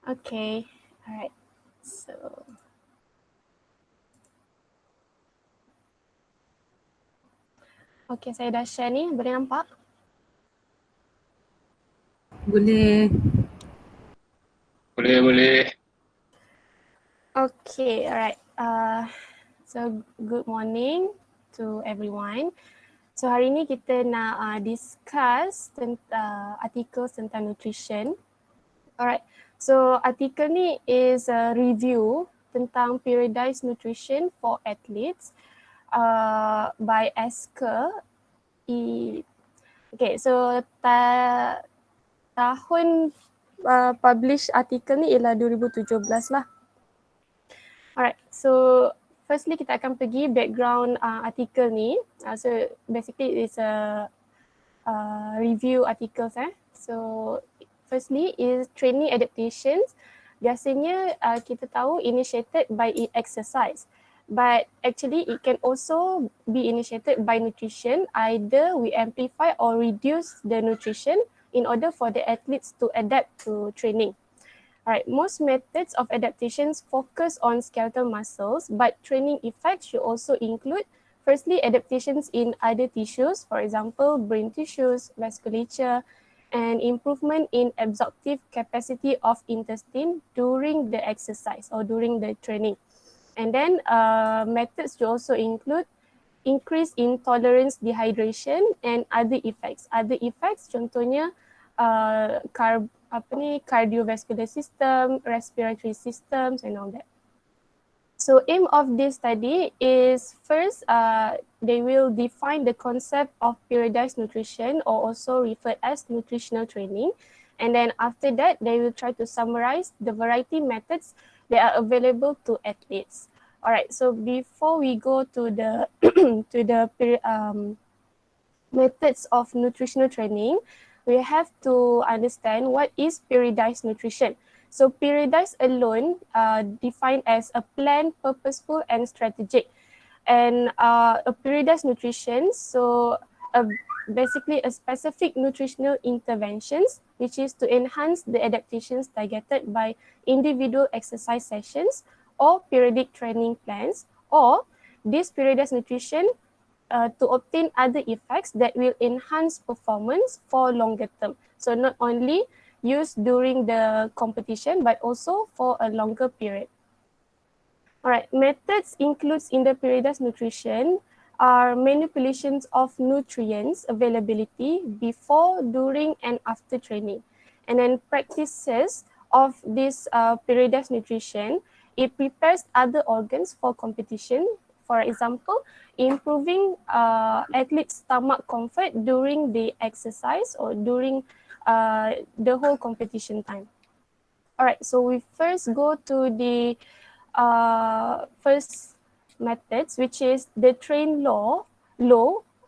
Okay, alright. So, okay, saya dah share ni. Boleh nampak? Boleh. Boleh. Okay, alright. So good morning to everyone. So hari ni kita nak discuss tentang artikel tentang nutrition. Alright. So artikel ni is a review tentang periodized nutrition for athletes by Esker. Okay, so tahun publish artikel ni ialah 2017 lah. Alright, so firstly kita akan pergi background artikel ni. So basically it's a review articles. So firstly is training adaptations. Biasanya kita tahu initiated by exercise. But actually it can also be initiated by nutrition. Either we amplify or reduce the nutrition in order for the athletes to adapt to training. Alright, most methods of adaptations focus on skeletal muscles, but training effects should also include firstly adaptations in other tissues, for example, brain tissues, vasculature, and improvement in absorptive capacity of intestine during the exercise or during the training. And then methods should also include increase in tolerance dehydration and other effects. Other effects contohnya cardiovascular system, respiratory systems and all that. So aim of this study is first, they will define the concept of periodized nutrition or also referred as nutritional training. And then after that, they will try to summarize the variety methods that are available to athletes. All right, so before we go to the methods of nutritional training, we have to understand what is periodized nutrition. So periodized alone defined as a plan, purposeful and strategic. And a periodized nutrition, so basically a specific nutritional interventions which is to enhance the adaptations targeted by individual exercise sessions or periodic training plans, or this periodized nutrition to obtain other effects that will enhance performance for longer term. So not only used during the competition, but also for a longer period. All right, methods includes in the periodized nutrition are manipulations of nutrients availability before, during, and after training. And then practices of this periodized nutrition, it prepares other organs for competition. For example, improving athletes' stomach comfort during the exercise or during the whole competition time. All right, so we first go to the first methods, which is the train low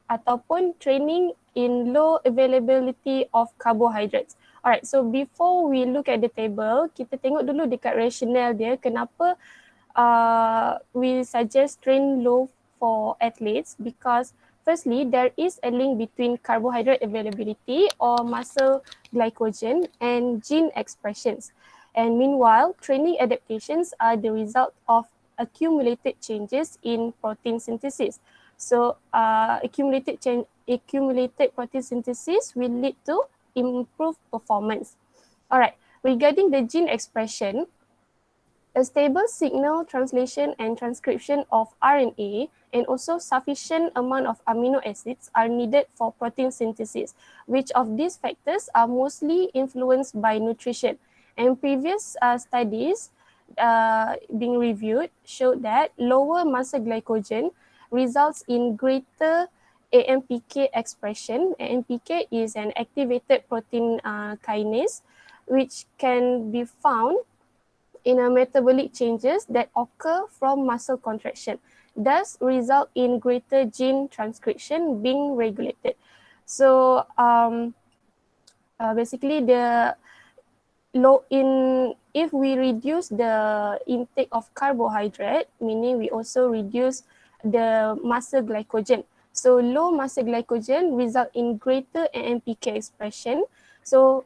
ataupun training in low availability of carbohydrates. Alright, so before we look at the table, kita tengok dulu dekat rationale dia kenapa we suggest train low for athletes, because firstly, there is a link between carbohydrate availability or muscle glycogen and gene expressions. And meanwhile, training adaptations are the result of accumulated changes in protein synthesis. So accumulated protein synthesis will lead to improved performance. All right, regarding the gene expression, a stable signal translation and transcription of RNA and also sufficient amount of amino acids are needed for protein synthesis, which of these factors are mostly influenced by nutrition. And previous studies being reviewed showed that lower muscle glycogen results in greater AMPK expression. AMPK is an activated protein kinase, which can be found in a metabolic changes that occur from muscle contraction, thus result in greater gene transcription being regulated. So basically if we reduce the intake of carbohydrate, meaning we also reduce the muscle glycogen. So low muscle glycogen result in greater AMPK expression. So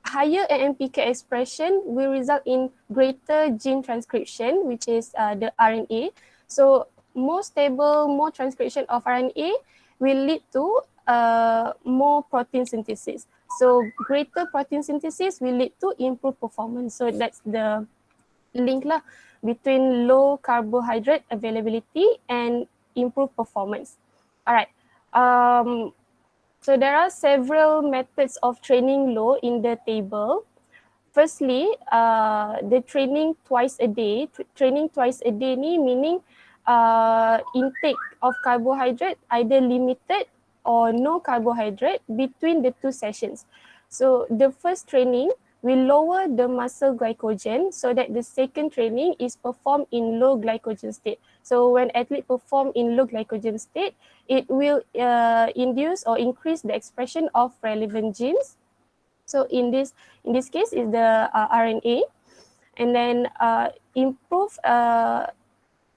higher AMPK expression will result in greater gene transcription, which is the RNA. So more stable, more transcription of RNA will lead to more protein synthesis. So greater protein synthesis will lead to improved performance. So that's the link lah between low carbohydrate availability and improved performance. All right. So there are several methods of training low in the table. Firstly, the training twice a day. Training twice a day ni meaning intake of carbohydrate either limited or no carbohydrate between the two sessions. So the first training will lower the muscle glycogen so that the second training is performed in low glycogen state. So when athlete perform in low glycogen state, it will induce or increase the expression of relevant genes. So in this case is the RNA, and then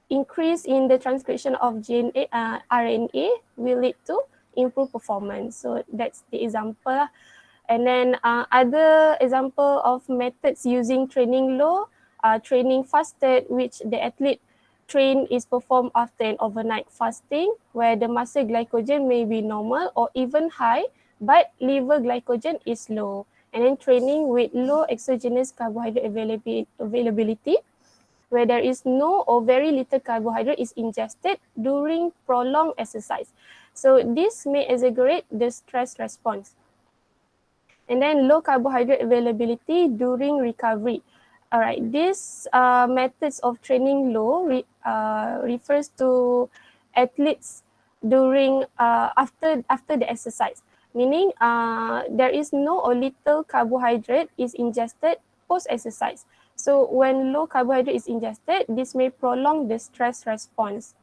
increase in the transcription of RNA will lead to improved performance. So that's the example. And then other example of methods using training low, training fasted, which the athlete train is performed after an overnight fasting, where the muscle glycogen may be normal or even high, but liver glycogen is low. And then training with low exogenous carbohydrate availability, where there is no or very little carbohydrate is ingested during prolonged exercise. So this may exaggerate the stress response. And then low carbohydrate availability during recovery. All right, these methods of training low refers to athletes during after the exercise, meaning there is no or little carbohydrate is ingested post exercise. So when low carbohydrate is ingested, this may prolong the stress response.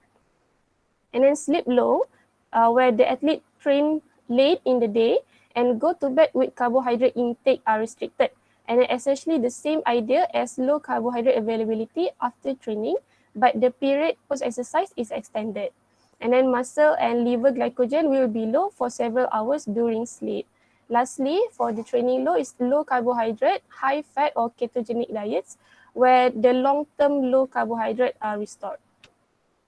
And then sleep low, where the athlete train late in the day and go to bed with carbohydrate intake are restricted. And essentially the same idea as low carbohydrate availability after training, but the period post-exercise is extended. And then muscle and liver glycogen will be low for several hours during sleep. Lastly, for the training low is low carbohydrate, high fat or ketogenic diets, where the long-term low carbohydrate are restored.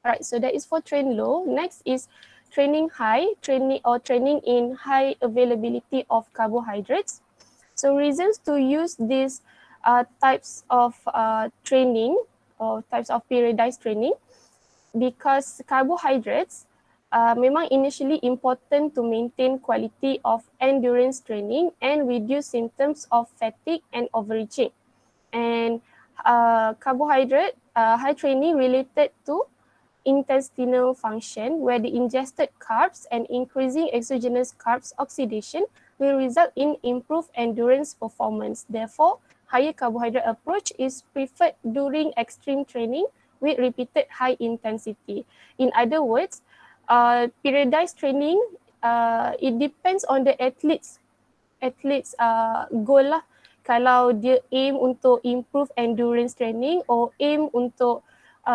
All right, so that is for train low. Next is training high, training in high availability of carbohydrates. So reasons to use these types of training or types of periodized training, because carbohydrates memang initially important to maintain quality of endurance training and reduce symptoms of fatigue and overreaching. And carbohydrate high training related to intestinal function, where the ingested carbs and increasing exogenous carbs oxidation will result in improved endurance performance. Therefore, higher carbohydrate approach is preferred during extreme training with repeated high intensity. In other words, periodized training, it depends on the athlete's goal lah. Kalau dia aim untuk improve endurance training or aim untuk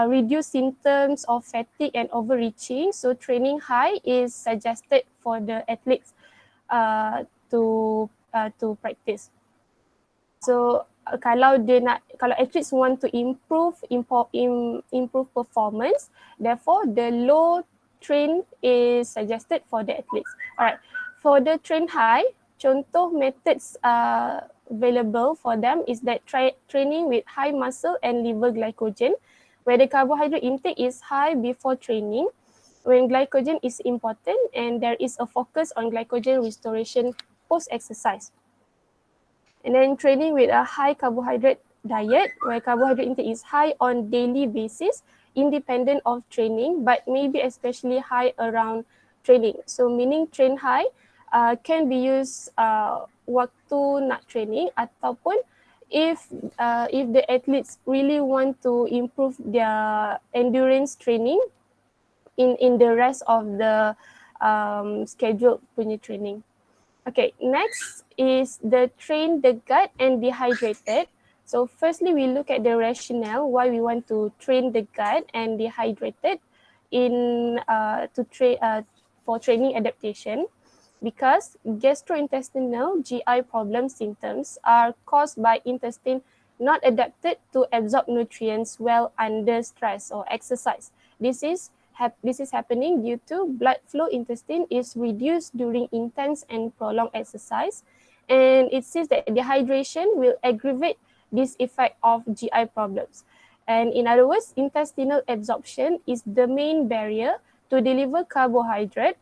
reduce symptoms of fatigue and overreaching, so training high is suggested for the athletes to practice. So kalau athletes want to improve performance, therefore the low train is suggested for the athletes. Alright, for the train high, contoh methods available for them is that training with high muscle and liver glycogen, where the carbohydrate intake is high before training, when glycogen is important and there is a focus on glycogen restoration post-exercise. And then training with a high carbohydrate diet, where carbohydrate intake is high on daily basis, independent of training, but maybe especially high around training. So meaning train high can be used waktu nak training, ataupun if the athletes really want to improve their endurance training in the rest of the scheduled punya training. Okay, next is the train the gut and dehydrated. So firstly, we look at the rationale why we want to train the gut and dehydrated in for training adaptation. because gastrointestinal GI problem symptoms are caused by intestine not adapted to absorb nutrients well under stress or exercise. This is happening due to blood flow intestine is reduced during intense and prolonged exercise, and it says that dehydration will aggravate this effect of GI problems. And in other words, intestinal absorption is the main barrier to deliver carbohydrate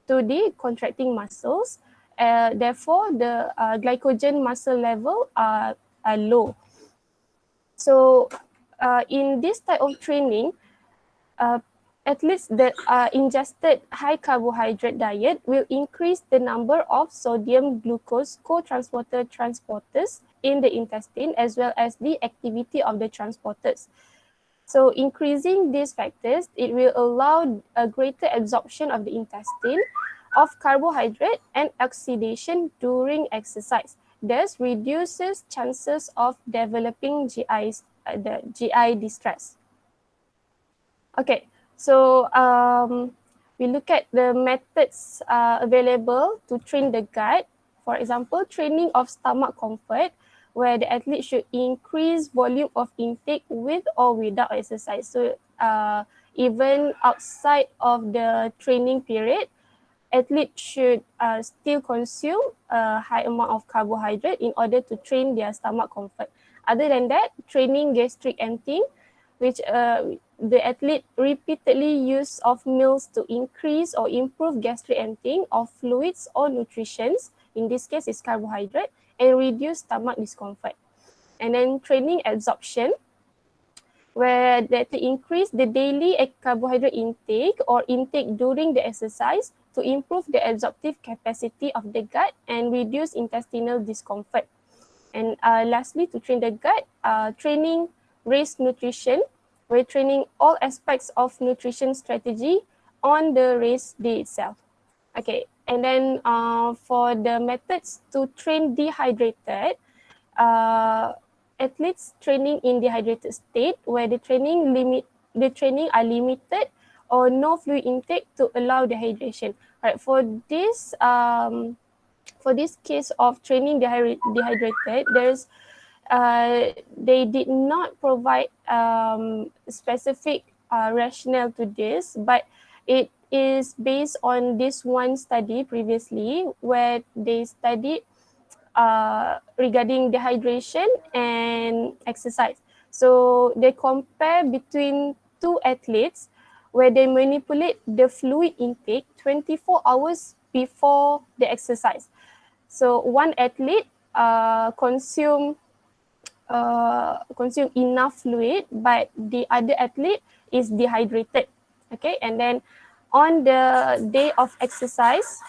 to the contracting muscles. Therefore, the glycogen muscle level are low. So in this type of training, athletes that are ingested high carbohydrate diet will increase the number of sodium glucose transporters in the intestine, as well as the activity of the transporters. So increasing these factors, it will allow a greater absorption of the intestine of carbohydrate and oxidation during exercise. Thus reduces chances of developing the GI distress. Okay, so we look at the methods available to train the gut. For example, training of stomach comfort, where the athlete should increase volume of intake with or without exercise. So even outside of the training period, athletes should still consume a high amount of carbohydrate in order to train their stomach comfort. Other than that, training gastric emptying, which the athlete repeatedly use of meals to increase or improve gastric emptying of fluids or nutrition, in this case is carbohydrate, and reduce stomach discomfort. And then training absorption, where the athlete increase the daily carbohydrate intake or intake during the exercise to improve the absorptive capacity of the gut and reduce intestinal discomfort. And lastly, to train the gut, training race nutrition, we're training all aspects of nutrition strategy on the race day itself. Okay, and then for the methods to train dehydrated, athletes training in dehydrated state, where the training are limited or no fluid intake to allow dehydration. Right, for this case of training dehydrated, there's they did not provide specific rationale to this, but it is based on this one study previously where they studied regarding dehydration and exercise. So they compare between two athletes where they manipulate the fluid intake 24 hours before the exercise. So one athlete consume enough fluid, but the other athlete is dehydrated. Okay, and then on the day of exercise,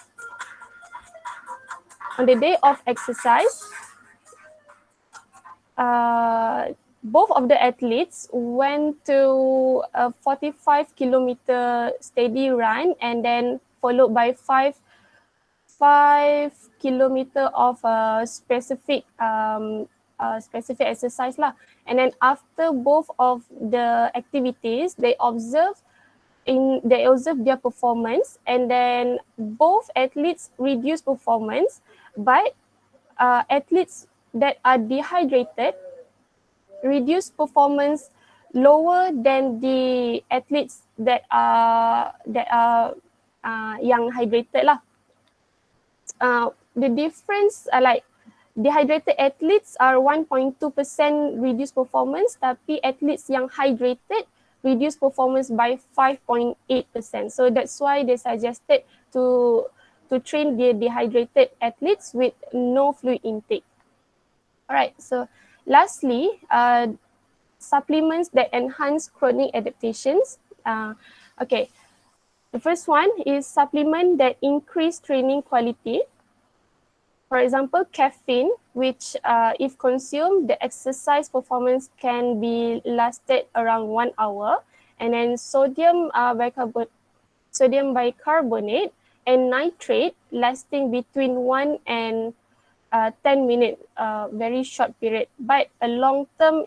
both of the athletes went to a 45-kilometer steady run, and then followed by 5 kilometer of specific exercise lah. And then after both of the activities, they observe their performance, and then both athletes reduce performance, but athletes that are dehydrated reduce performance lower than the athletes that are yang hydrated lah. The difference like dehydrated athletes are 1.2% reduced performance, tapi athletes yang hydrated reduce performance by 5.8%. So that's why they suggested to train the dehydrated athletes with no fluid intake. All right, so lastly, supplements that enhance chronic adaptations. Okay, the first one is supplement that increase training quality. For example, caffeine, which if consumed, the exercise performance can be lasted around 1 hour. And then sodium bicarbonate and nitrate lasting between 1 and 10 minutes, very short period. But a long-term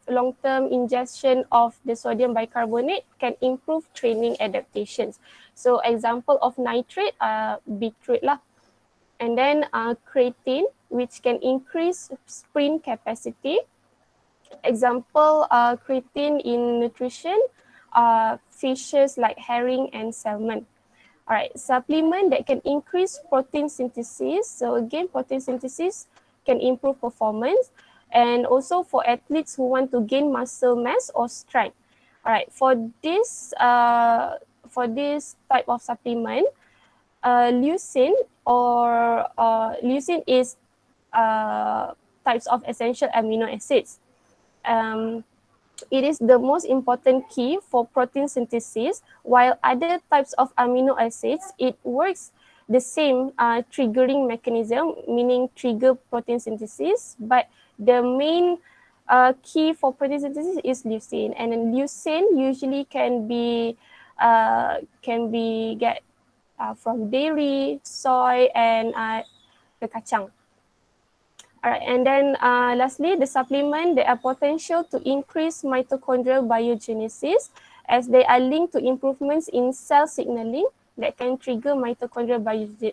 long-term ingestion of the sodium bicarbonate can improve training adaptations. So example of nitrate, beetroot lah. And then creatine, which can increase sprint capacity. Example, creatine in nutrition, fishes like herring and salmon. All right, supplement that can increase protein synthesis. So again, protein synthesis can improve performance, and also for athletes who want to gain muscle mass or strength. All right, for this type of supplement, leucine or leucine is types of essential amino acids. It is the most important key for protein synthesis, while other types of amino acids, it works the same triggering mechanism, meaning trigger protein synthesis, but the main key for protein synthesis is leucine, and then leucine usually can be get from dairy, soy, and the kacang. Alright, and then lastly, the supplement, they are potential to increase mitochondrial biogenesis as they are linked to improvements in cell signaling that can trigger mitochondrial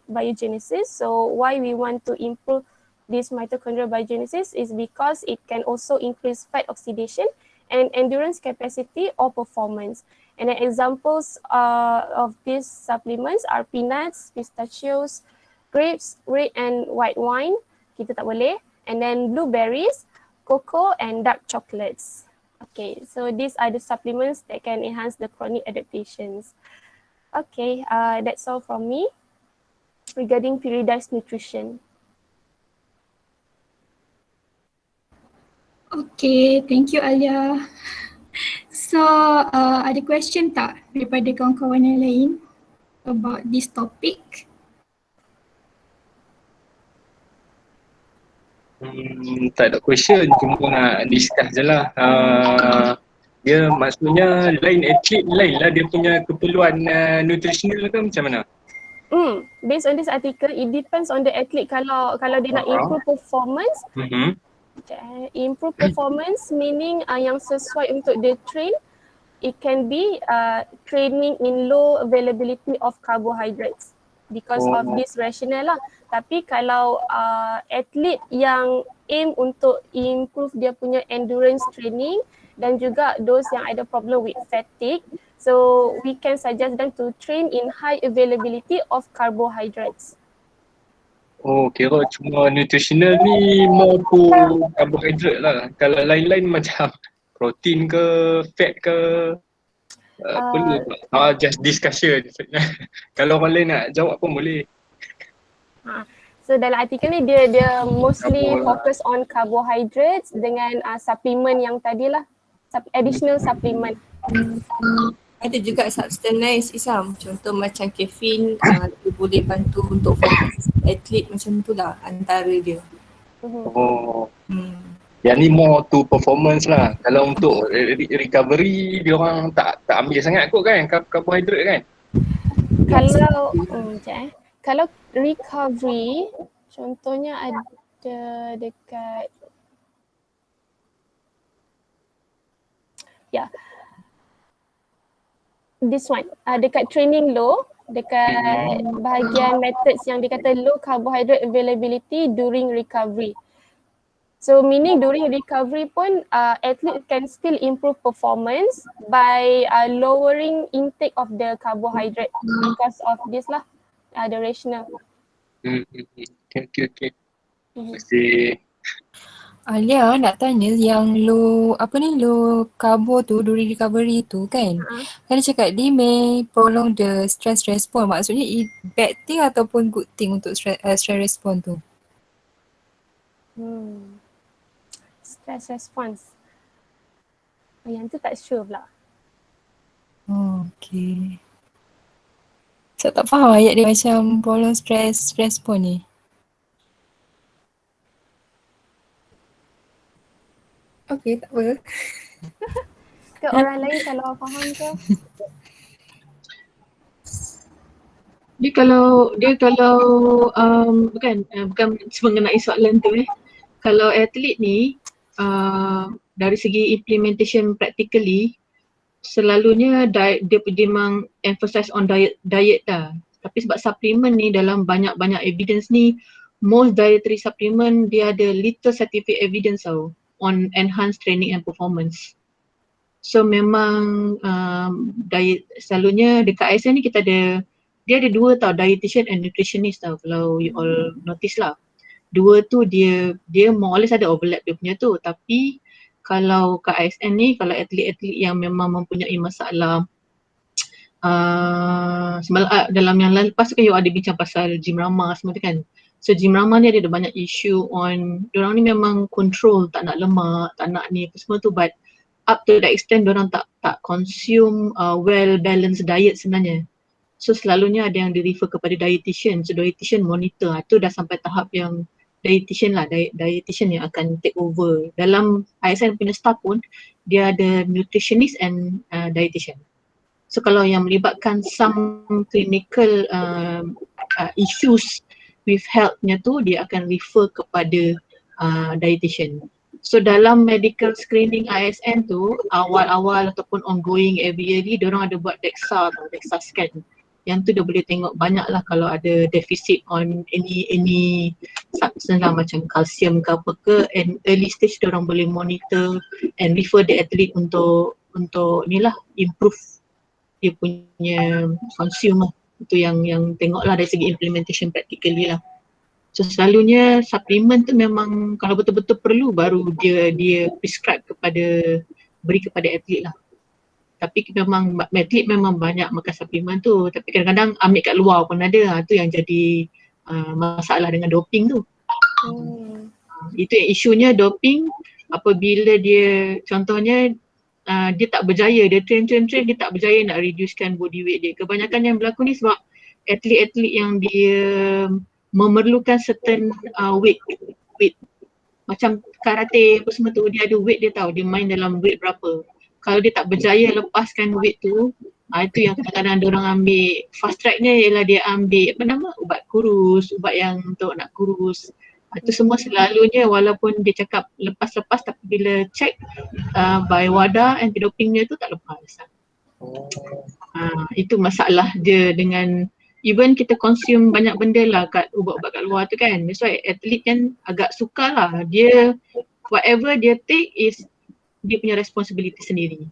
biogenesis. So why we want to improve this mitochondrial biogenesis is because it can also increase fat oxidation and endurance capacity or performance. And then examples of these supplements are peanuts, pistachios, grapes, red and white wine, kita tak boleh, and then blueberries, cocoa and dark chocolates. Okay, so these are the supplements that can enhance the chronic adaptations. Okay, that's all from me regarding periodized nutrition. Okay, thank you Alia. So, ada question tak daripada kawan-kawan yang lain about this topic? Tak ada question, cuma nak discuss je lah. Dia maksudnya lain atlet lain lah dia punya keperluan nutritional ke macam mana? Based on this article, it depends on the athlete. Kalau dia nak improve performance, improve performance meaning yang sesuai untuk dia train, it can be training in low availability of carbohydrates because of this rationale lah. Tapi kalau atlet yang aim untuk improve dia punya endurance training dan juga those yang ada problem with fatigue, so we can suggest them to train in high availability of carbohydrates. Oh, kira cuma nutritional ni mampu karbohidrat lah. Kalau lain-lain macam protein ke, fat ke, perlu just discussion. Kalau orang lain nak jawab pun boleh. So dalam artikel ni dia mostly fokus on carbohydrates dengan supplement yang tadi lah, additional supplement. Ada juga substance Isam, contoh macam caffeine dia boleh bantu untuk fokus atlet macam tu lah antara dia. Yang ni more to performance lah. Kalau untuk recovery dia orang tak ambil sangat kot kan karbohidrat kan. Kalau recovery contohnya ada dekat this one, dekat training low, dekat bahagian methods yang dikata low carbohydrate availability during recovery. So meaning during recovery pun athlete can still improve performance by lowering intake of the carbohydrate because of this lah, the rationale. Okay. Terima kasih. Alia nak tanya yang low carbo tu during recovery tu kan, kan dia cakap dia may prolong the stress response, maksudnya bad thing ataupun good thing untuk stress response tu? Stress response, yang tu tak sure pula. Okay. Saya tak faham ayat dia macam prolong stress response ni. Okay, tak apa. Ke orang lain kalau faham ke? Dia kalau bukan mengenai soalan tu kalau atlet ni dari segi implementation practically selalunya dia memang emphasize on diet dah. Tapi sebab suplemen ni dalam banyak-banyak evidence ni, most dietary supplement dia ada little scientific evidence tau on enhanced training and performance. So memang diet selalunya dekat ISN ni kita ada, dia ada dua tau, dietitian and nutritionist tau, kalau you all notice lah. Dua tu dia more or less ada overlap dia punya tu, tapi kalau kat ISN ni, kalau atlet-atlet yang memang mempunyai masalah dalam yang lepas tu kan you ada bincang pasal gym Rama semua tu kan. So gym Rama ni ada banyak issue on, diorang ni memang control, tak nak lemak, tak nak ni apa semua tu, but up to the extent diorang tak consume well balanced diet sebenarnya. So selalunya ada yang di refer kepada dietitian, so dietitian monitor, tu dah sampai tahap yang dietitian lah, dietitian yang akan take over. Dalam ISN punya staff pun dia ada nutritionist and dietitian. So kalau yang melibatkan some clinical issues with health-nya tu, dia akan refer kepada dietitian. So dalam medical screening ISN tu, awal-awal ataupun ongoing every year ni, diorang ada buat DEXA scan. Yang tu dia boleh tengok banyak lah kalau ada deficit on any substance lah, macam kalsium ke apa ke, and early stage diorang boleh monitor and refer the athlete untuk ni lah, improve dia punya consume lah. Itu yang tengok lah dari segi implementation practically lah. So selalunya suplemen tu memang kalau betul-betul perlu baru dia prescribe beri kepada atlet lah. Tapi memang atlet memang banyak makan suplemen tu, tapi kadang-kadang ambil kat luar pun ada. Tu yang jadi masalah dengan doping tu. Itu yang isunya doping apabila dia contohnya dia tak berjaya, dia train dia tak berjaya nak reducekan body weight dia. Kebanyakan yang berlaku ni sebab atlet-atlet yang dia memerlukan certain weight macam karate apa semua tu, dia ada weight dia tahu, dia main dalam weight berapa. Kalau dia tak berjaya lepaskan weight tu, itu yang kadang-kadang diorang ambil fast tracknya ialah dia ambil ubat kurus, ubat yang untuk nak kurus. Itu semua selalunya walaupun dia cakap lepas-lepas, tapi bila check by WADA anti-dopingnya tu tak lepas. Itu masalah dia dengan even kita consume banyak benda lah kat ubat-ubat kat luar tu kan. That's why atlet kan agak sukar lah. Dia whatever dia take is dia punya responsibility sendiri.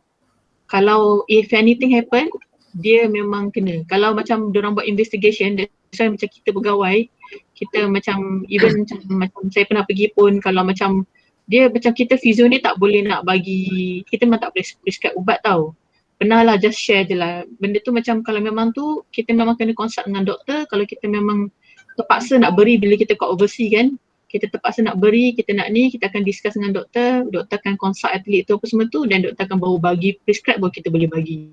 Kalau if anything happen, dia memang kena. Kalau macam diorang buat investigation, that's why macam kita pegawai, kita macam even macam saya pernah pergi pun, kalau macam dia macam kita physio ni tak boleh nak bagi, kita memang tak boleh prescribe ubat tau. Pernah lah just share je lah. Benda tu macam kalau memang tu kita memang kena consult dengan doktor. Kalau kita memang terpaksa nak beri bila kita kat overseas kan, kita terpaksa nak beri, kita nak ni, kita akan discuss dengan doktor akan consult atlet tu apa semua tu, dan doktor akan baru bagi prescribe, baru kita boleh bagi.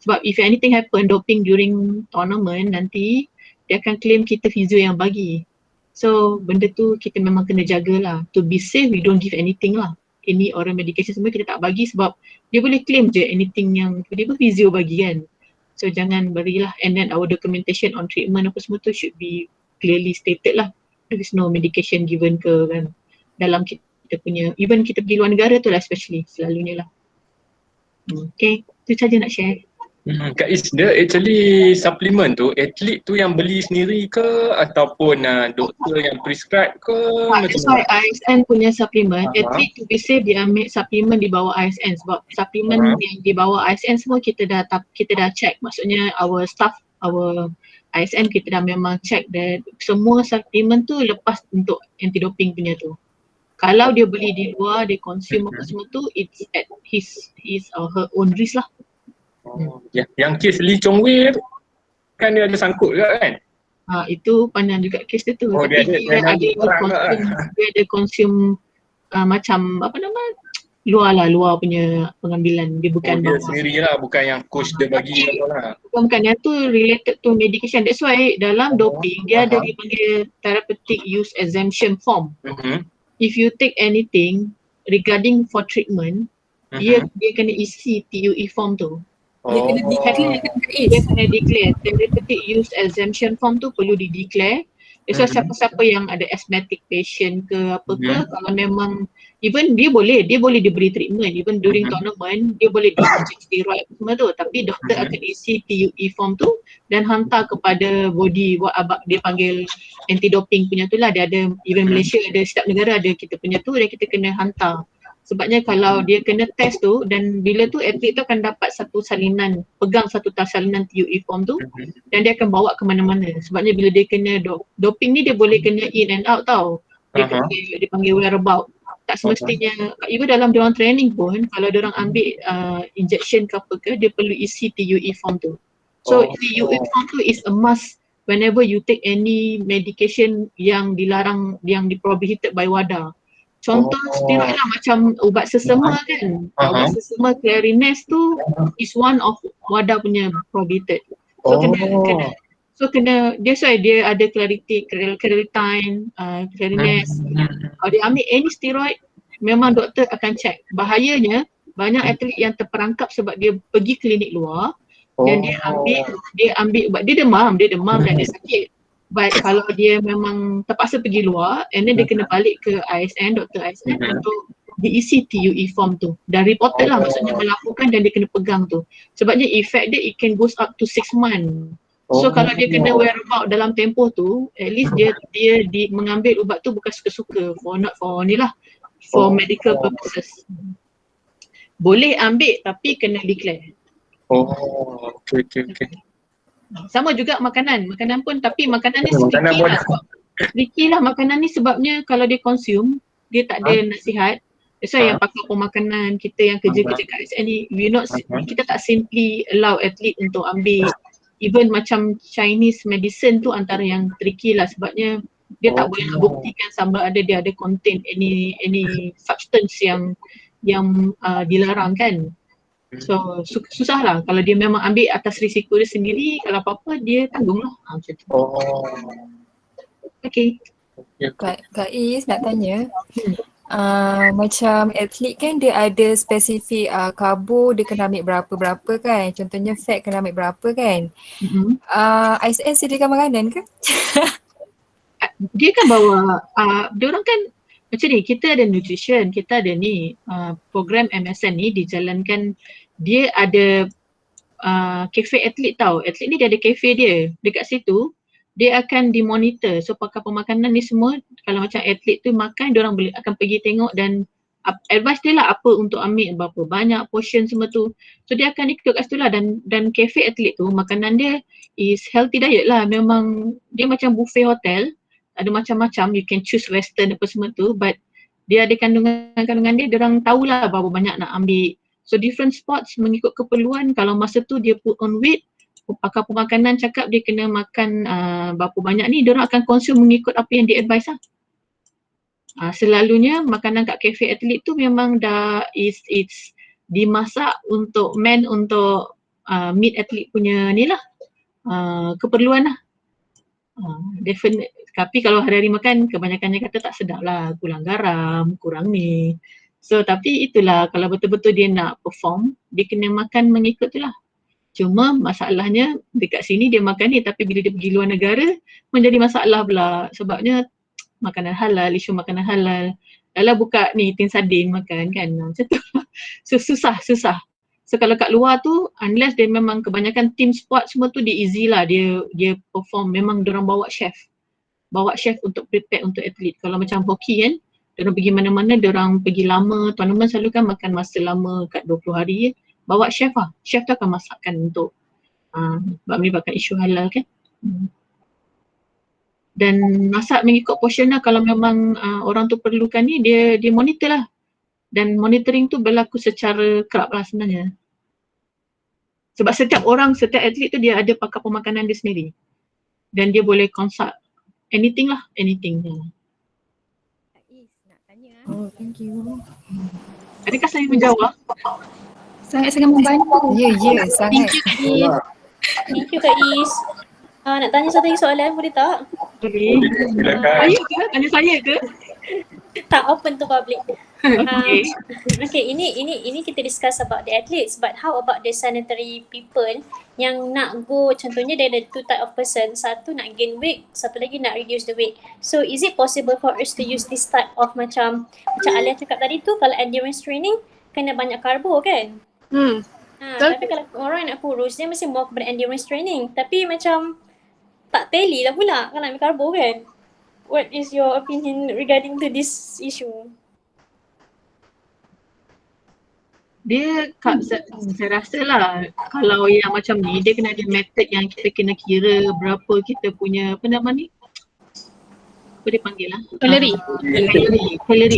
Sebab if anything happen doping during tournament nanti, dia akan claim kita physio yang bagi. So benda tu kita memang kena jagalah. To be safe, we don't give anything lah. Any oral medication semua kita tak bagi sebab dia boleh claim je anything yang dia pun physio bagi kan. So jangan berilah, and then our documentation on treatment apa semua tu should be clearly stated lah. There is no medication given ke kan dalam kita punya, even kita pergi luar negara tu lah especially, selalunya lah. Okay, tu saja nak share. Kak Is, dia actually suplemen tu atlet tu yang beli sendiri ke ataupun doktor yang prescribe ke? That's why ISN punya suplemen, atlet to be safe dia ambil suplemen di bawah ISN sebab suplemen yang di bawah ISN semua kita dah check, maksudnya our staff, our ISN kita dah memang check dan semua suplemen tu lepas untuk anti-doping punya tu. Kalau dia beli di luar, dia consume apa semua tu, it's at his or her own risk lah. Yang kes Lee Chong Wei kan dia ada sangkut juga kan? Itu pandang juga kes dia tu. Dia ada consume macam luar punya pengambilan, dia bukan dia sendiri lah, bukan yang coach dia bagi lah. Bukan, yang tu related to medication. That's why dalam doping dia ada dipanggil therapeutic use exemption form. If you take anything regarding for treatment, dia kena isi TUE form tu. Dia kena declare therapeutic use exemption form tu, perlu di-declare. So siapa-siapa yang ada asthmatic patient ke apa ke, kalau memang even dia boleh diberi treatment, even during tournament dia boleh di steroid semua tu, tapi doktor akan isi TUE form tu dan hantar kepada body dia panggil anti-doping punya tu lah. Dia ada, even Malaysia ada, setiap negara ada kita punya tu, dan kita kena hantar. Sebabnya kalau dia kena test tu, dan bila tu atlet tu akan dapat satu salinan, pegang satu salinan TUE form tu, dan dia akan bawa ke mana-mana. Sebabnya bila dia kena doping ni, dia boleh kena in and out tau. Dia panggil whereabout. Tak semestinya, even dalam diorang training pun, kalau diorang ambil injection ke apa ke, dia perlu isi TUE form tu. So TUE form tu is a must whenever you take any medication yang dilarang, yang prohibited by WADA. Contoh steroid lah, macam ubat sesama kan. Ubat sesama Clarinet tu is one of WADA punya prohibited. So kena that's why dia ada Claritine, Clarinet. Kalau dia ambil any steroid, memang doktor akan check. Bahayanya banyak atlet yang terperangkap sebab dia pergi klinik luar dan dia ambil ubat, dia demam dan dia sakit. But kalau dia memang terpaksa pergi luar and then dia kena balik ke ISN, doktor ISN untuk diisi TUE form tu. Dan reported lah, maksudnya melaporkan dan dia kena pegang tu. Sebabnya effect dia, it can goes up to 6 months. So kalau dia kena whereabout dalam tempoh tu, at least dia mengambil ubat tu bukan suka-suka, for medical purposes. Boleh ambil tapi kena declare. Okay. Sama juga makanan pun, tapi makanan ni tricky lah makanan ni, sebabnya kalau dia consume, dia tak ada nasihat. That's why yang pakar pemakanan kita yang kerja kat ASN ni, kita tak simply allow atlet untuk ambil, even macam Chinese medicine tu antara yang tricky lah, sebabnya dia tak boleh nak buktikan sama ada dia ada contain any substance yang dilarang kan. So susah lah kalau dia memang ambil atas risiko dia sendiri, kalau apa-apa dia tanggung lah macam tu. Okay. Kak Is nak tanya, macam atlet kan dia ada spesifik karbo dia kena ambil berapa kan, contohnya fat kena ambil berapa kan. ISN sediakan makanan ke? Dia kan bawa, diorang kan macam ni, kita ada nutrition, kita ada ni program MSN ni dijalankan, dia ada cafe atlet tau. Atlet ni dia ada cafe dia, dekat situ dia akan dimonitor. So pakar pemakanan ni semua, kalau macam atlet tu makan, diorang akan pergi tengok dan advice dia lah apa untuk ambil, berapa banyak portion semua tu. So dia akan ikut kat situ lah, dan cafe atlet tu makanan dia is healthy diet lah. Memang dia macam buffet hotel, ada macam-macam, you can choose western apa semua tu, but dia ada kandungan dia, diorang tahulah berapa banyak nak ambil. So different sports mengikut keperluan, kalau masa tu dia put on weight, pakar pemakanan cakap dia kena makan berapa banyak ni, diorang akan consume mengikut apa yang dia advise lah. Selalunya makanan kat cafe atlet tu memang dah it's dimasak untuk meet atlet punya ni lah, keperluan lah. Definitely. Tapi kalau hari-hari makan, kebanyakannya kata tak sedap lah, kurang garam, kurang ni. So tapi itulah, kalau betul-betul dia nak perform, dia kena makan mengikut tu lah. Cuma masalahnya dekat sini dia makan ni, tapi bila dia pergi luar negara menjadi masalah pula. Sebabnya makanan halal, isu makanan halal. Dalam buka ni tin sardin makan kan, macam tu. So susah. So kalau kat luar tu, unless dia memang kebanyakan team sport semua tu dia easy lah, dia perform, memang diorang bawa chef untuk prepare untuk atlet. Kalau macam hoki kan, diorang pergi mana-mana, diorang pergi lama, tournament selalu kan makan masa lama kat 20 hari, bawa chef lah. Chef tu akan masakkan untuk menyebabkan isu halal kan. Dan masak mengikut portion lah, kalau memang orang tu perlukan ni, dia monitor lah. Dan monitoring tu berlaku secara kerap lah sebenarnya. Sebab setiap atlet tu dia ada pakar pemakanan dia sendiri. Dan dia boleh consult anything. Oh, thank you. Adakah saya menjawab? Sangat-sangat membantu. Ya, sangat. Thank you Kak Is. Nak tanya satu lagi soalan, boleh tak? Boleh. Silakan. Saya ke? Tanya saya ke? Tak, open to public. Okay. Okay, ini kita discuss about the athletes, but how about the sanitary people yang nak go, contohnya dia ada two type of person, satu nak gain weight, satu lagi nak reduce the weight. So is it possible for us to use this type of macam Alia cakap tadi tu, kalau endurance training kena banyak karbo kan? Tapi kalau orang nak kurus dia mesti more kepada endurance training, tapi macam tak tally lah pula kalau ambil karbo kan. What is your opinion regarding to this issue? Dia saya rasa lah kalau yang macam ni dia kena ada method yang kita kena kira berapa kita punya apa nama ni? Apa dia panggil lah? Calorie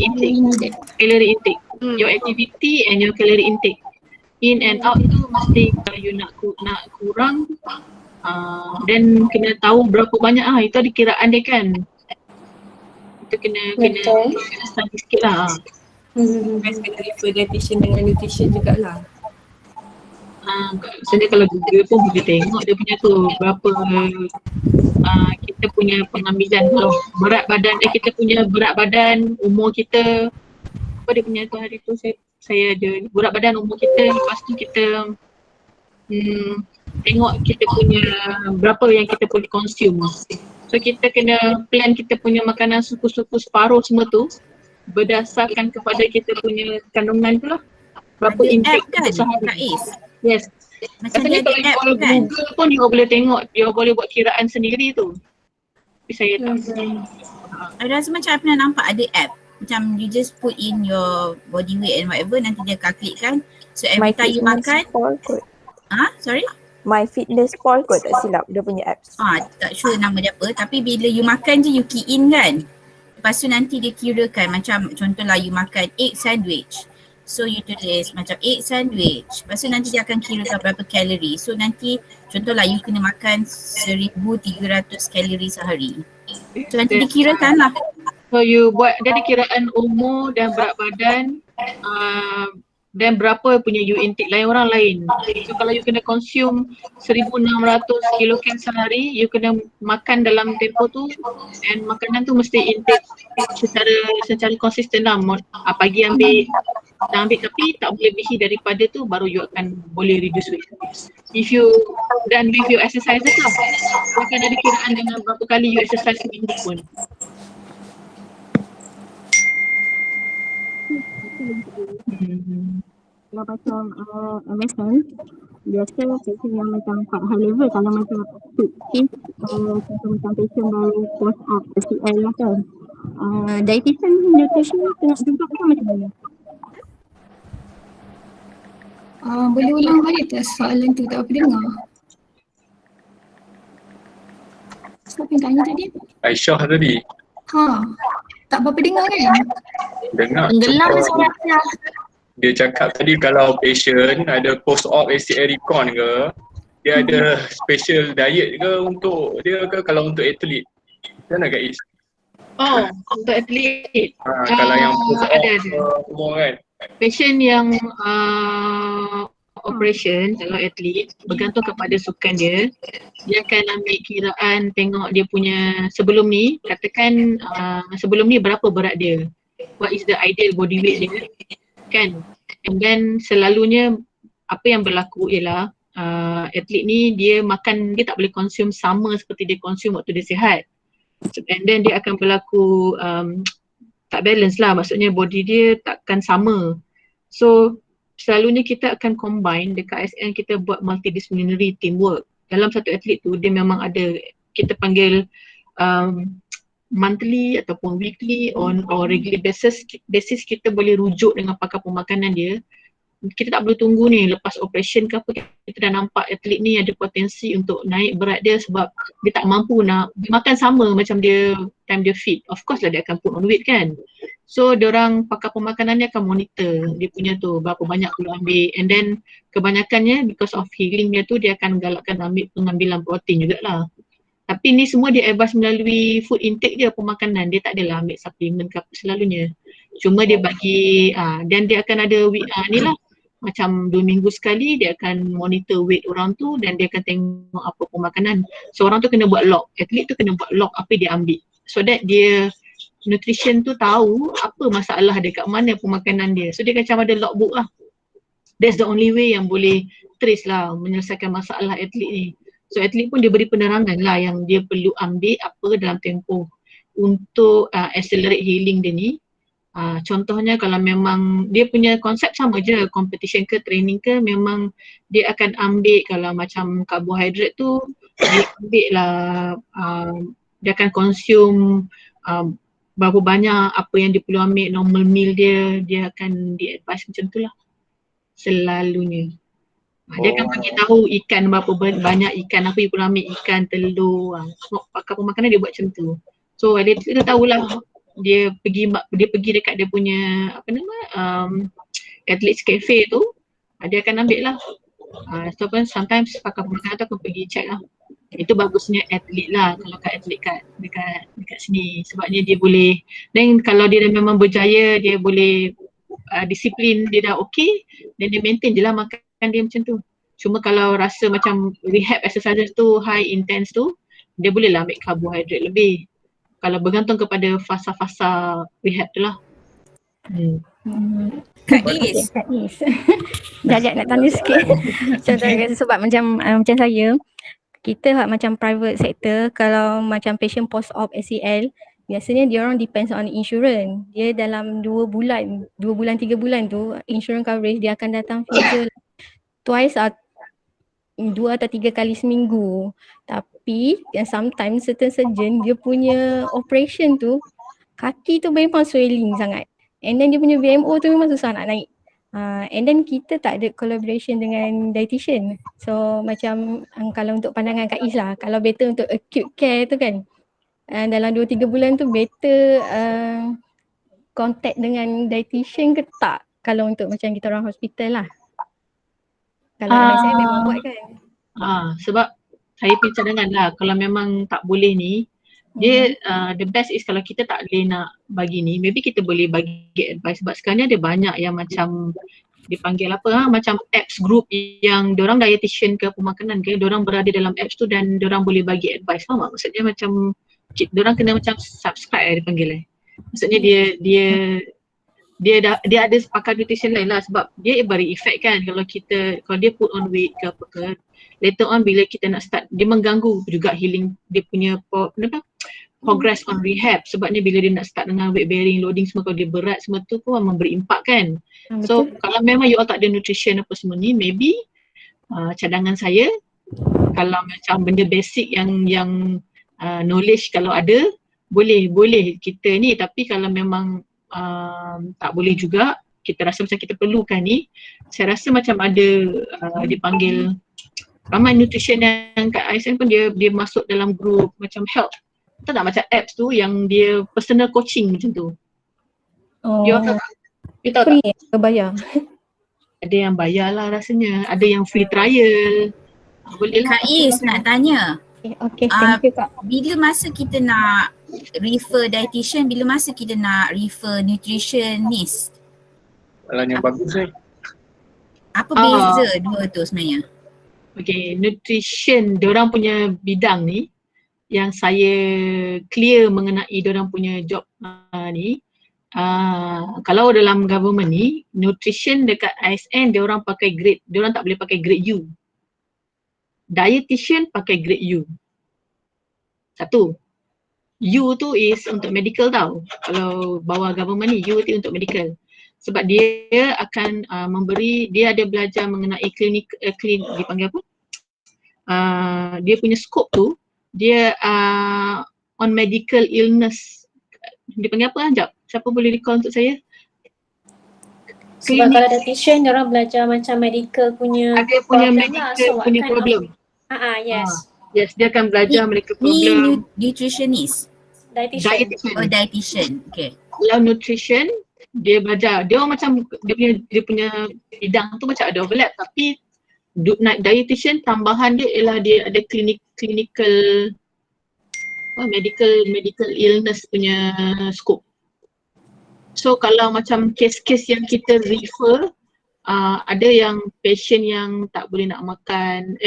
intake. Calorie intake. Your activity and your calorie intake. In and out tu mesti kalau you nak kurang then kena tahu berapa banyak itu ada kiraan dia kan. Itu kena study sikit lah. Kena refer dietitian dengan nutrition jugalah. Sebenarnya kalau Google pun boleh tengok dia punya tu berapa kita punya pengambilan kalau berat badan kita punya berat badan, umur kita, apa dia punya tu hari tu saya ada berat badan, umur kita, lepas tu kita tengok kita punya berapa yang kita boleh consume. So kita kena plan kita punya makanan suku-suku separuh semua tu berdasarkan kepada kita punya kandungan tu lah. Berapa intake kan, sehari. Kak Is? Yes. Macam Rasanya dia ada kalau app kan? Google pun dia boleh tengok, dia boleh buat kiraan sendiri tu. Tapi saya tak. I rasa macam I pernah nampak ada app. Macam you just put in your body weight and whatever, nanti dia calculate kan. So every time you makan, sorry? MyFitnessPal kot tak silap dia punya apps. Tak sure nama dia apa, tapi bila you makan je you key in kan. Lepas tu nanti dia kirakan macam contohlah you makan egg sandwich. So you tulis macam egg sandwich. Lepas tu nanti dia akan kirakan berapa kalori. So nanti contohlah you kena makan 1,300 kalori sehari. So nanti dikirakan lah. So you buat dia ada kiraan umur dan berat badan dan berapa punya you intake lain orang lain. So kalau you kena consume 1,600 kilokalori sehari, you kena makan dalam tempoh tu and makanan tu mesti intake secara konsisten lah. Pagi ambil tapi tak boleh lebih daripada tu baru you akan boleh reduce weight. If you done with your exercises lah, you akan ada kiraan dengan berapa kali you exercise seminggu pun. Kalau macam MSN, biasa patient yang macam quite high level, kalau macam fit contoh macam patient baru post up ACL lah kan. Dietitian nutrition tengok juga kan macam mana? Boleh ulang balik tak soalan tu, tak apa dengar. Siapa yang tanya tadi? Aisyah tadi. Tak apa dengar kan? Dengar. Tenggelam suara. Dia cakap tadi kalau patient ada post-op ACL recon ke, dia ada special diet ke untuk dia ke kalau untuk atlet? Macam mana Kak Is? Untuk atlet. Kalau yang post-op ada. Semua kan? Patient yang operation kalau atlet bergantung kepada sukan dia akan ambil kiraan tengok dia punya sebelum ni, katakan sebelum ni berapa berat dia, what is the ideal body weight dia kan. And then selalunya apa yang berlaku ialah atlet ni dia makan, dia tak boleh consume sama seperti dia consume waktu dia sihat, and then dia akan berlaku tak balance lah, maksudnya body dia takkan sama. So selalunya kita akan combine dekat SN, kita buat multidisciplinary teamwork. Dalam satu atlet tu dia memang ada, kita panggil monthly ataupun weekly or regular basis kita boleh rujuk dengan pakar pemakanan dia. Kita tak boleh tunggu ni lepas operation ke apa, kita dah nampak atlet ni ada potensi untuk naik berat dia sebab dia tak mampu nak makan sama macam dia time dia fit. Of course lah dia akan put on weight kan. So diorang pakar pemakanan ni akan monitor dia punya tu berapa banyak perlu ambil, and then kebanyakannya because of healing dia tu dia akan galakkan ambil pengambilan protein jugalah. Tapi ni semua dia advise melalui food intake dia, pemakanan. Dia tak adalah ambil suplemen ke apa selalunya. Cuma dia bagi dan dia akan ada ni lah macam 2 minggu sekali dia akan monitor weight orang tu dan dia akan tengok apa pemakanan. So orang tu kena buat log, atlet tu kena buat log apa dia ambil, so that dia nutrition tu tahu apa masalah dia, kat mana pemakanan dia. So dia macam ada logbook lah. That's the only way yang boleh trace lah menyelesaikan masalah atlet ni. So atlet pun dia beri penerangan lah yang dia perlu ambil apa dalam tempoh untuk accelerate healing dia ni. Contohnya kalau memang dia punya konsep sama je, competition ke training ke, memang dia akan ambil kalau macam karbohidrat tu dia ambil lah, dia akan consume berapa banyak apa yang dia perlu ambil, normal meal dia akan di-advise macam tu lah selalunya. Dia akan bagi tahu ikan berapa banyak ikan, apa you perlu ambil, ikan, telur, pakar pemakanan dia buat macam tu. So dia tahulah dia pergi dekat dia punya apa nama athletes cafe tu, dia akan ambil lah. So kan sometimes pakar pemakanan tu akan pergi check lah. Itu bagusnya atlet lah kalau kat atlet dekat sini, sebabnya dia boleh, dan kalau dia dah memang berjaya, dia boleh disiplin, dia dah okay, dan dia maintain je lah makan dia macam tu. Cuma kalau rasa macam rehab exercises tu high intense tu, dia boleh lah ambil karbohidrat lebih. Kalau bergantung kepada fasa-fasa rehab tu lah. Kak Is. Jajak nak tanya sikit. Contohnya sebab macam saya, kita macam private sector, kalau macam patient post-op ACL, biasanya dia orang depends on insurance. Dia dalam 2 bulan, 3 bulan tu insurance coverage dia akan datang physio twice 2 atau 3 kali seminggu. Tapi sometimes certain surgeon dia punya operation tu kaki tu memang swelling sangat. And then dia punya VMO tu memang susah nak naik. And then kita tak ada collaboration dengan dietitian. So macam kalau untuk pandangan Kak Is lah, kalau better untuk acute care tu kan, dalam 2-3 bulan tu better contact dengan dietitian ke tak, kalau untuk macam kita orang hospital lah. Kalau MSN memang buat kan. Sebab saya punya cadangan lah, kalau memang tak boleh ni, dia the best is kalau kita tak boleh nak bagi ni, maybe kita boleh bagi advice. Sebab sekarang ni ada banyak yang macam dipanggil apa macam apps group yang diorang dietitian ke pemakanan ke, diorang berada dalam apps tu dan diorang boleh bagi advice. Faham tak? Maksudnya macam diorang kena macam subscribe dipanggil Maksudnya dia ada pakar nutrition lain lah, sebab dia beri efek kan. Kalau dia put on weight ke apa ke, later on bila kita nak start, dia mengganggu juga healing dia punya progress on rehab. Sebabnya bila dia nak start dengan weight bearing, loading semua, kalau dia berat semua tu pun memberi impak kan. So kalau memang you all tak ada nutrition apa semua ni, maybe cadangan saya, kalau macam benda basic yang knowledge kalau ada, boleh kita ni. Tapi kalau memang tak boleh juga, kita rasa macam kita perlukan ni, saya rasa macam ada dipanggil ramai nutrition yang kat ISN pun dia masuk dalam group macam help. Tak macam apps tu yang dia personal coaching macam tu. You tahu tak? You tahu Free tak? Bayar. Ada yang bayar lah rasanya, ada yang free trial. Boleh lah. Kak Is nak tanya. Okay, thank you Kak. Bila masa kita nak refer dietitian, bila masa kita nak refer nutritionist? Kalau yang bagus ni. Apa beza dua tu sebenarnya? Okay, nutrition, diorang punya bidang ni yang saya clear mengenai diorang punya job ni. Kalau dalam government ni, nutrition dekat ISN diorang pakai grade, diorang tak boleh pakai grade U. Dietitian pakai grade U. Satu. U tu is untuk medical tau. Kalau bawah government ni, U tu untuk medical. Sebab dia akan memberi, dia ada belajar mengenai klinik, dipanggil apa? Dia punya scope tu, dia on medical illness. Dipanggil apa? Sekejap, siapa boleh recall untuk saya? Sebab kalau dietitian, diorang belajar macam medical punya ada punya problem medical lah. So punya problem. Yes. Yes, dia akan belajar medical problem. Ni nutritionist? Dietitian. Oh, dietitian. Okay. Kalau nutrition, dia belajar, dia macam dia punya bidang tu macam ada overlap, tapi dietitian tambahan dia ialah dia ada clinical medical illness punya scope. So kalau macam kes-kes yang kita refer, ada yang patient yang tak boleh nak makan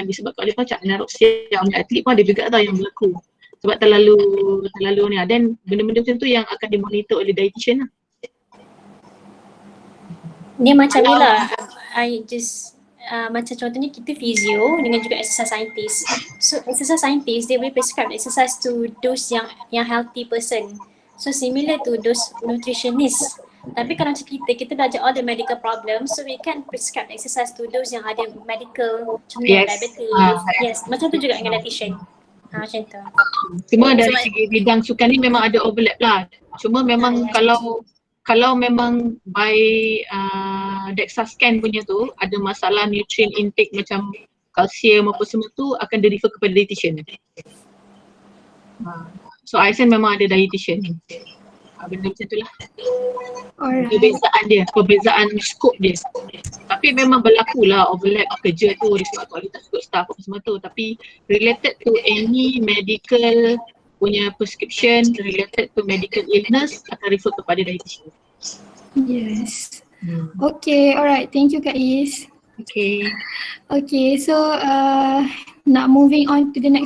disebabkan oleh macam anorexia, atlet pun ada juga tau yang berlaku. sebab terlalu ni. Dan benda-benda macam tu yang akan dimonitor oleh dietitian lah. Dia macam ni lah, I just macam contohnya kita physio dengan juga exercise scientist. So exercise scientist dia boleh prescribe exercise to those yang healthy person. So similar to those nutritionist. Tapi kalau macam kita belajar all the medical problems, so we can prescribe exercise to those yang ada medical, contohnya diabetes. Yes, macam tu juga dengan dietitian. Macam tu. Cuma dari segi bidang sukan ni memang ada overlap lah. Cuma memang kalau memang by DEXA scan punya tu ada masalah nutrient intake macam kalsium apa semua tu akan di refer kepada dietitian. So ISN memang ada dietitian. Benda macam tu lah. Perbezaan scope dia. Tapi memang berlaku lah overlap kerja tu, risiko kualitas untuk staff apa semua tu. Tapi related to any medical punya prescription, related to medical illness akan refer kepada dietitian. Yes. Okay, alright. Thank you Kak Is. Okay. Okay, so nak moving on to the next